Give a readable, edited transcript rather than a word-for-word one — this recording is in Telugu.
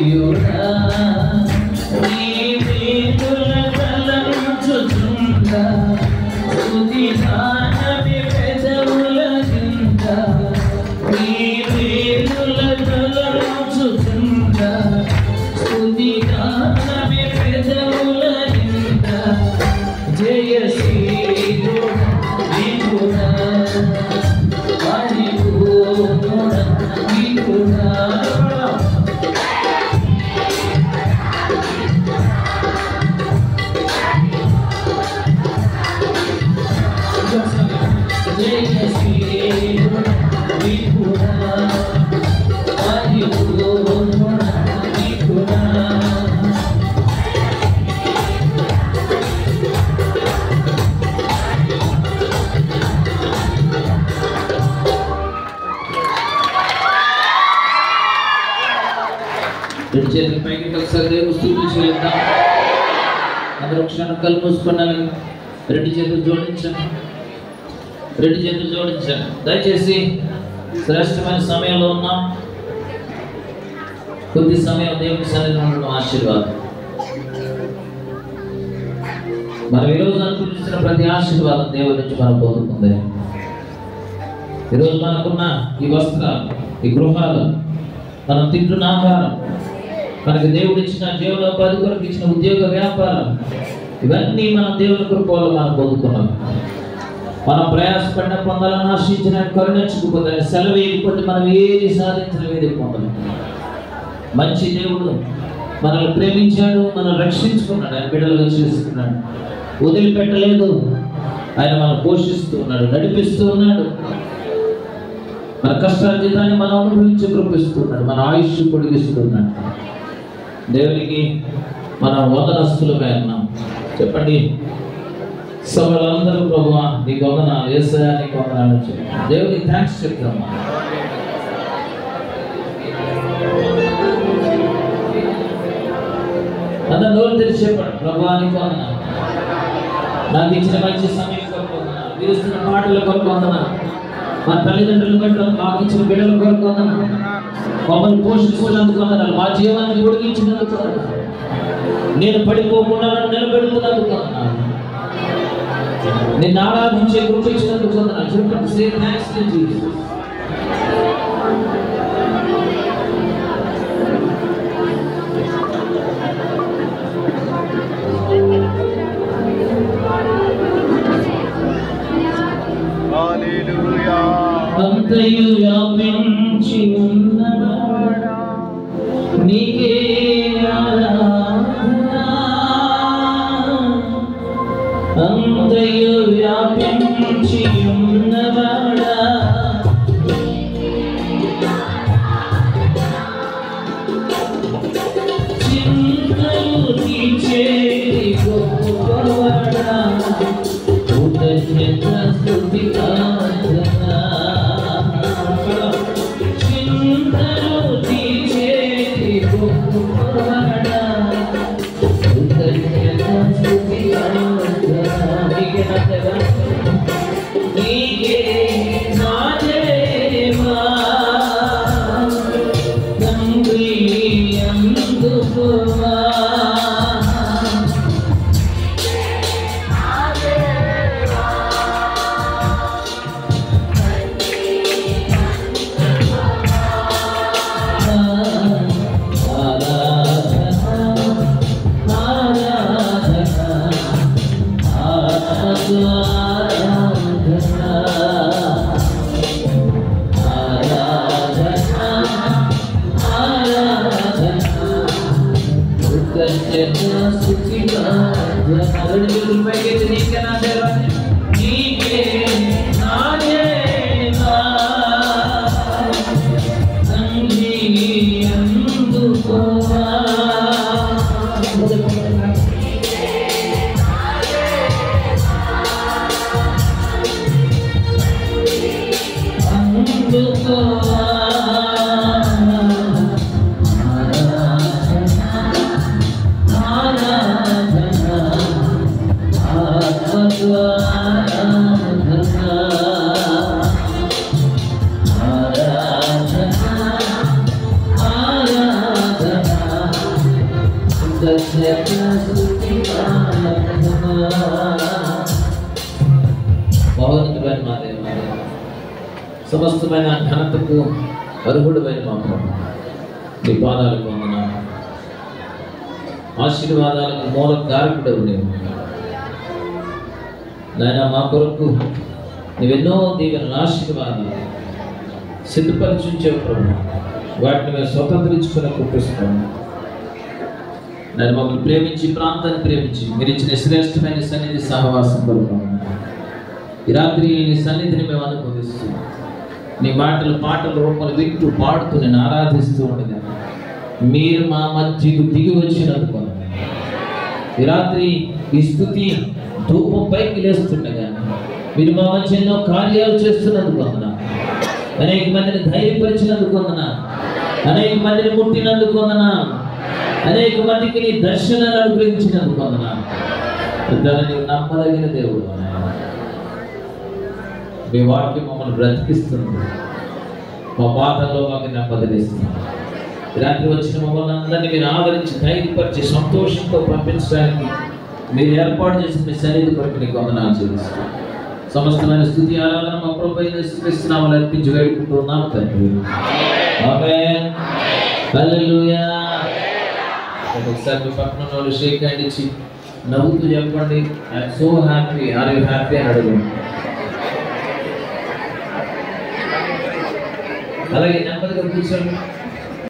ప్రియుడా నీ వేదుల తలంచుచుండా స్తుతి గానమే పెదవుల కింద నీ వేదుల తలంచుచుండా స్తుతి గానమే పెదవుల కింద జయశ్రీయుడా నీకుడా పరిపూర్ణుడా నీకుడా చేతుల పైకి ఒకసారి దేవుని స్తుతి చేద్దాం. అందరూ క్షణం కళ్ళు మూసుకున్నాను. రెండు చేతులు జోడించండి. దయచేసి శ్రేష్టమైన సమయంలో ఉన్నాం. కొద్ది సమయం దేవుని సన్నిధిలో ఉండడం ఆశీర్వాదం. మనం ఈరోజు అనుభవించిన ప్రతి ఆశీర్వాదం దేవుడి నుంచి మనం పొందుకుంది. ఈరోజు మనకున్న ఈ వస్త్రాలు, ఈ గృహాలు, మనం తింటున్న ఆహారం, మనకు దేవుడు ఇచ్చిన జీవనోపాధి కొరకు ఇచ్చిన ఉద్యోగ వ్యాపారం, ఇవన్నీ మనం దేవుని కృపలో మనం పొందుకున్నాం. మనం ప్రయాసపడిన పొందాలని ఆశించిన కరుణించుకుపోతే సెలవు ఇవ్వకపోతే మనం ఏది సాధించలేది పొందలేం. మంచి దేవుడు మనల్ని ప్రేమించాడు, మనల్ని రక్షించుకున్నాడు, ఆయన బిడ్డలుగా చేసుకున్నాడు, వదిలిపెట్టలేదు. ఆయన మనం పోషిస్తూ ఉన్నాడు, నడిపిస్తూ ఉన్నాడు. మన కష్టార్జితాన్ని మనం అనుభవించి కృపిస్తున్నాడు, మన ఆయుష్ పొడిగిస్తున్నాడు. దేవునికి మనం వందనస్తులుగా ఉన్నాం. చెప్పండి సభలందరూ ప్రభువా నీకు వందనాలు, యేసయ్యా నీకు వందనాలు చెప్పండి. దేవునికి థ్యాంక్స్ చెప్తామా. అందరూ నోరు తెరిచి చెప్పండి ప్రభువా నీకు వందనాలు, నాకు ఇచ్చిన మంచి సమయం కొరకు వందనాలు, మీరు ఇస్తున్న మాటల కొరకు వందనాలు, మా తల్లిదండ్రులు బట్టి మాకు ఇచ్చిన బిడ్డల కొరకు వందనాలు, మమ్మల్ని పోషించుకున్నందుకు వందనాలు, మా జీవాన్ని పొడిగించినందుకు వందనాలు, నేను పడిపోకుండా నిలబెడుతున్నందుకు వందనాలు, నిన్ను ఆరాధించే కృప ఇచ్చినందుకు వందనాలు. చెప్పండి సే థాంక్స్ టు జీసస్. హల్లెలూయా. అంతయు వ్యాపించి ఉన్నవాడా నీకే ఆరాధన, అంతయు వ్యాపించి ఉన్నవాడా చింతలు తీర్చేటి గొప్పవాడా కృతజ్ఞత స్తుతి ఆరాధన, చింతలు తీర్చేటి గొప్పవాడా కృతజ్ఞత స్తుతి ఆరాధన. నీకే నా దేవా తండ్రి అందుకోవా మహోన్నతుడైన మా దేవా, సమస్తమైన ఘనతకు అర్హుడైన మా ప్రభు, నీ పాదాలకు వందనాలు. ఆశీర్వాదాలకు మూల కారకుడవు నీవు నాయన. మా కొరకు నువ్వెన్నో దీవెనలు ఆశీర్వాదాలు సిద్ధపరిచుంచావు ప్రభు. వాటిని మేము స్వతంత్రించుకుని కుట్టిస్తున్నాం. నేను మమ్మల్ని ప్రేమించి, ప్రాంతాన్ని ప్రేమించి మీరు ఇచ్చిన శ్రేష్టమైన సన్నిధి సహవాసం కొడుకున్నాం. ఈ రాత్రి నీ సన్నిధిని మేము అనుభవిస్తూ, నీ మాటలు పాటల రూపాలు వింటూ పాడుతూ నేను ఆరాధిస్తూ ఉండగా మీరు మా మధ్యకు దిగి వచ్చినందుకు ఈ రాత్రి ఈ స్థుతి ధూపం పైకి లేస్తుండగా మీరు మా మధ్య ఎన్నో కార్యాలు చేస్తున్నందుకు వందనా. అనేక మందిని ధైర్యపరిచినందుకు వందనా. అనేక మందిని ముట్టినందుకు వందనా. అనేక మందికి నీ దర్శనాన్ని అనుగ్రహించినందుకు వందనా. దాన్ని నమ్మదగిన దేవుడు. మీ వాక్యం మమ్మల్ని బ్రతికిస్తుంది, మా బాధల్లో మాకు నెమ్మదిస్తుంది. రాత్రి వచ్చిన మమ్మల్ని అందరినీ మీరు ఆదరించి ధైర్యపరిచి సంతోషంతో పంపించడానికి మీరు ఏర్పాటు చేసిన మీ సన్నిధి కొరకు నీకు వందనాలు చెల్లిస్తున్నాం. సమస్తమైన స్థుతి ఆరాధన మా ప్రభువైన యేసుక్రీస్తు నామములో అర్పించి వేడుకుంటున్నాం తండ్రి. ఆమేన్. హల్లెలూయా. ఒకసారి మీ పక్కన వాళ్ళు షేక్ హ్యాండ్ ఇచ్చి నవ్వుతూ చెప్పండి, I'm so happy, are you happy అని అడగండి. అలాగే నెమ్మదిగా కూర్చోండి.